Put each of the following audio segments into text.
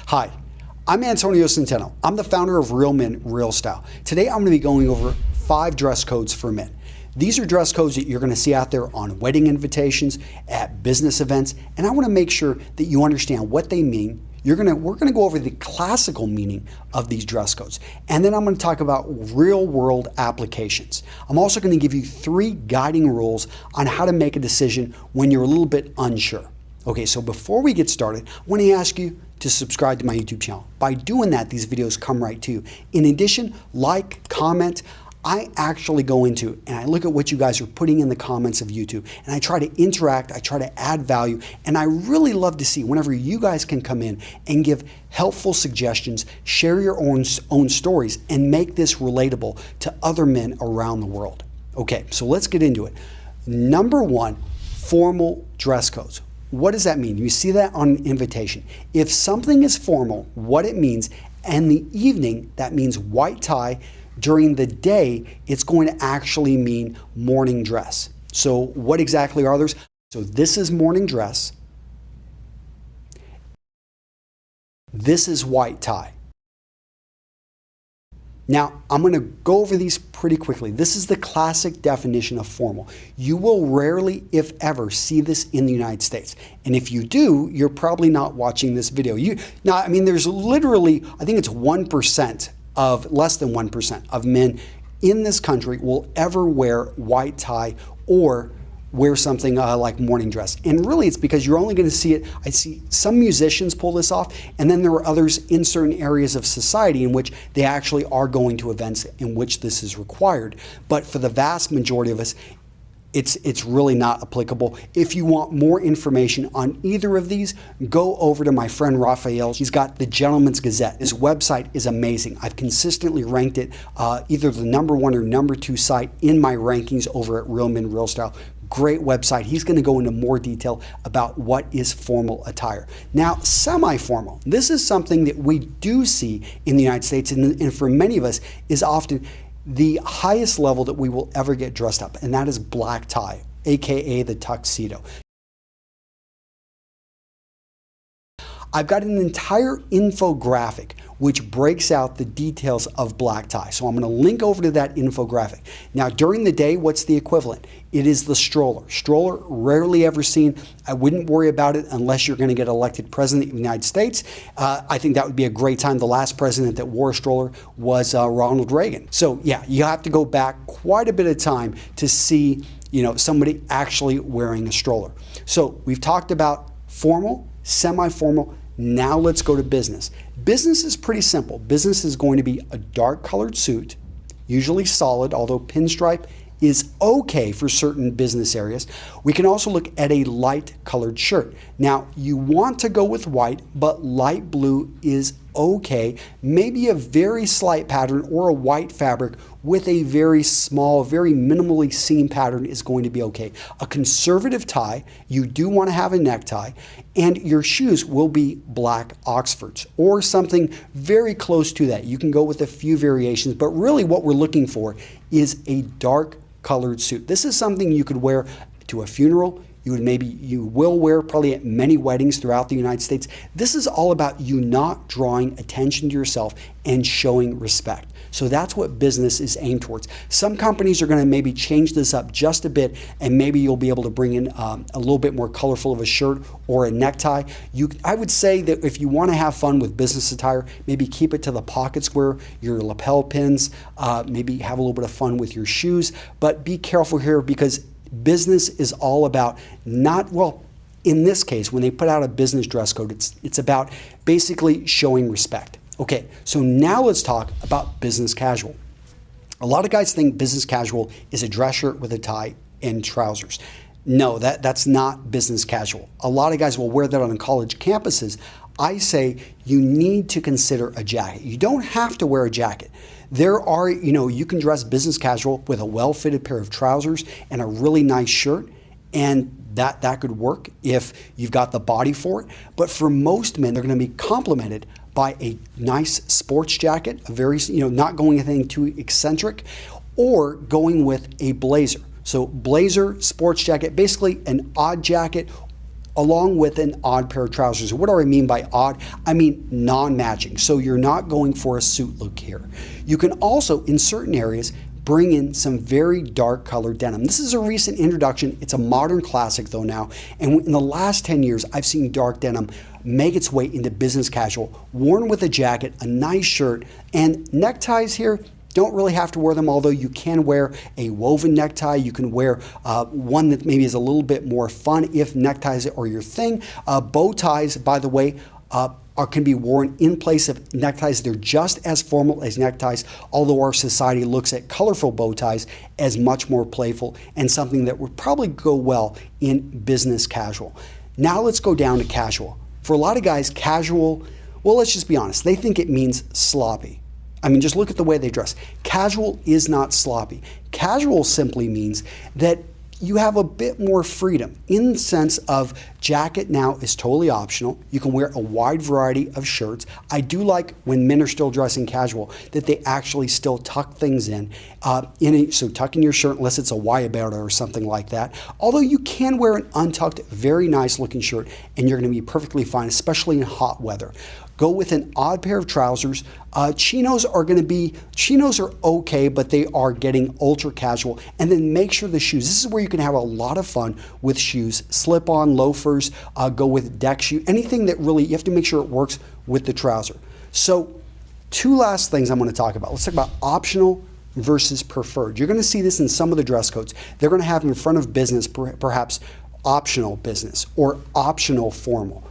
Hi, I'm Antonio Centeno. I'm the founder of Real Men, Real Style. Today I'm going to be going over 5 dress codes for men. These are dress codes that you're going to see out there on wedding invitations, at business events, and I want to make sure that you understand what they mean. We're going to go over the classical meaning of these dress codes, and then I'm going to talk about real-world applications. I'm also going to give you 3 guiding rules on how to make a decision when you're a little bit unsure. Okay, so before we get started, I want to ask you to subscribe to my YouTube channel. By doing that, these videos come right to you. In addition, like, comment. I actually go into and I look at what you guys are putting in the comments of YouTube, and I try to interact, I try to add value, and I really love to see whenever you guys can come in and give helpful suggestions, share your own stories, and make this relatable to other men around the world. Okay, so let's get into it. Number 1, formal dress codes. What does that mean? You see that on an invitation. If something is formal, what it means, and the evening, that means white tie. During the day, it's going to actually mean morning dress. So what exactly are those? So this is morning dress. This is white tie. Now, I'm going to go over these pretty quickly. This is the classic definition of formal. You will rarely, if ever, see this in the United States. And if you do, you're probably not watching this video. There's literally, I think it's 1% of, less than 1% of men in this country will ever wear white tie or wear something like morning dress. And really it's because you're only going to see it, I see some musicians pull this off, and then there are others in certain areas of society in which they actually are going to events in which this is required. But for the vast majority of us, it's really not applicable. If you want more information on either of these, go over to my friend Raphael. He's got the Gentleman's Gazette. His website is amazing. I've consistently ranked it either the number 1 or number 2 site in my rankings over at Real Men, Real Style. Great website. He's going to go into more detail about what is formal attire. Now, semi-formal. This is something that we do see in the United States, and for many of us is often the highest level that we will ever get dressed up, and that is black tie, aka the tuxedo. I've got an entire infographic which breaks out the details of black tie. So I'm going to link over to that infographic. Now, during the day, what's the equivalent? It is the stroller. Stroller, rarely ever seen. I wouldn't worry about it unless you're going to get elected president of the United States. I think that would be a great time. The last president that wore a stroller was Ronald Reagan. So yeah, you have to go back quite a bit of time to see, somebody actually wearing a stroller. So we've talked about formal, semi-formal. Now let's go to business. Business is pretty simple. Business is going to be a dark colored suit, usually solid, although pinstripe is okay for certain business areas. We can also look at a light colored shirt. Now, you want to go with white, but light blue is okay. Maybe a very slight pattern or a white fabric with a very small, very minimally seen pattern is going to be okay. A conservative tie, you do want to have a necktie, and your shoes will be black Oxfords or something very close to that. You can go with a few variations, but really what we're looking for is a dark colored suit. This is something you could wear to a funeral. You will wear probably at many weddings throughout the United States. This is all about you not drawing attention to yourself and showing respect. So that's what business is aimed towards. Some companies are going to maybe change this up just a bit, and maybe you'll be able to bring in a little bit more colorful of a shirt or a necktie. I would say that if you want to have fun with business attire, maybe keep it to the pocket square, your lapel pins, maybe have a little bit of fun with your shoes, but be careful here because business is all about in this case, when they put out a business dress code, it's about basically showing respect. Okay, so now let's talk about business casual. A lot of guys think business casual is a dress shirt with a tie and trousers. No, that's not business casual. A lot of guys will wear that on college campuses. I say you need to consider a jacket. You don't have to wear a jacket. There are, you can dress business casual with a well-fitted pair of trousers and a really nice shirt, and that could work if you've got the body for it. But for most men, they're going to be complemented by a nice sports jacket, a very, not going anything too eccentric, or going with a blazer. So blazer, sports jacket, basically an odd jacket along with an odd pair of trousers. What do I mean by odd? I mean non-matching. So you're not going for a suit look here. You can also, in certain areas, bring in some very dark colored denim. This is a recent introduction. It's a modern classic though now. And in the last 10 years, I've seen dark denim make its way into business casual, worn with a jacket, a nice shirt, and neckties here. Don't really have to wear them, although you can wear a woven necktie. You can wear one that maybe is a little bit more fun if neckties are your thing. Bow ties, by the way, can be worn in place of neckties. They're just as formal as neckties, although our society looks at colorful bow ties as much more playful and something that would probably go well in business casual. Now let's go down to casual. For a lot of guys, casual, well, let's just be honest, they think it means sloppy. I mean, just look at the way they dress. Casual is not sloppy. Casual simply means that you have a bit more freedom in the sense of jacket now is totally optional. You can wear a wide variety of shirts. I do like when men are still dressing casual that they actually still tuck things in. So tuck in your shirt unless it's a Wyatt or something like that. Although you can wear an untucked, very nice looking shirt and you're going to be perfectly fine, especially in hot weather. Go with an odd pair of trousers. Chinos are okay, but they are getting ultra casual. And then make sure the shoes, this is where you can have a lot of fun with shoes. Slip-on loafers, go with deck shoe, anything that really, you have to make sure it works with the trouser. So 2 last things I'm going to talk about. Let's talk about optional versus preferred. You're going to see this in some of the dress codes. They're going to have in front of business, perhaps optional business or optional formal.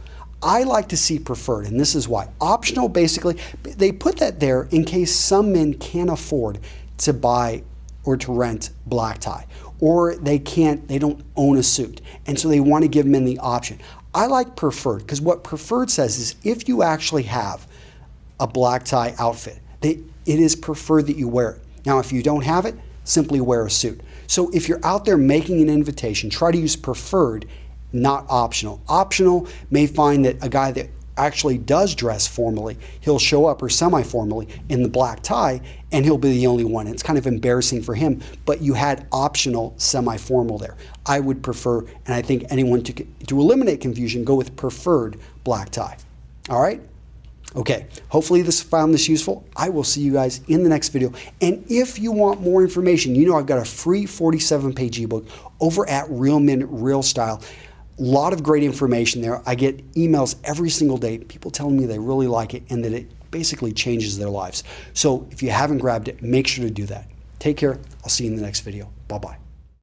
I like to see preferred, and this is why. Optional, basically, they put that there in case some men can't afford to buy or to rent black tie, or they don't own a suit, and so they want to give men the option. I like preferred because what preferred says is if you actually have a black tie outfit, it is preferred that you wear it. Now, if you don't have it, simply wear a suit. So if you're out there making an invitation, try to use preferred, not optional. Optional may find that a guy that actually does dress formally, he'll show up or semi-formally in the black tie and he'll be the only one. It's kind of embarrassing for him, but you had optional semi-formal there. I would prefer, and I think anyone to eliminate confusion, go with preferred black tie. All right? Okay, hopefully found this useful. I will see you guys in the next video. And if you want more information, you know I've got a free 47-page ebook over at Real Men, Real Style. A lot of great information there. I get emails every single day, people telling me they really like it and that it basically changes their lives. So if you haven't grabbed it, make sure to do that. Take care. I'll see you in the next video. Bye-bye.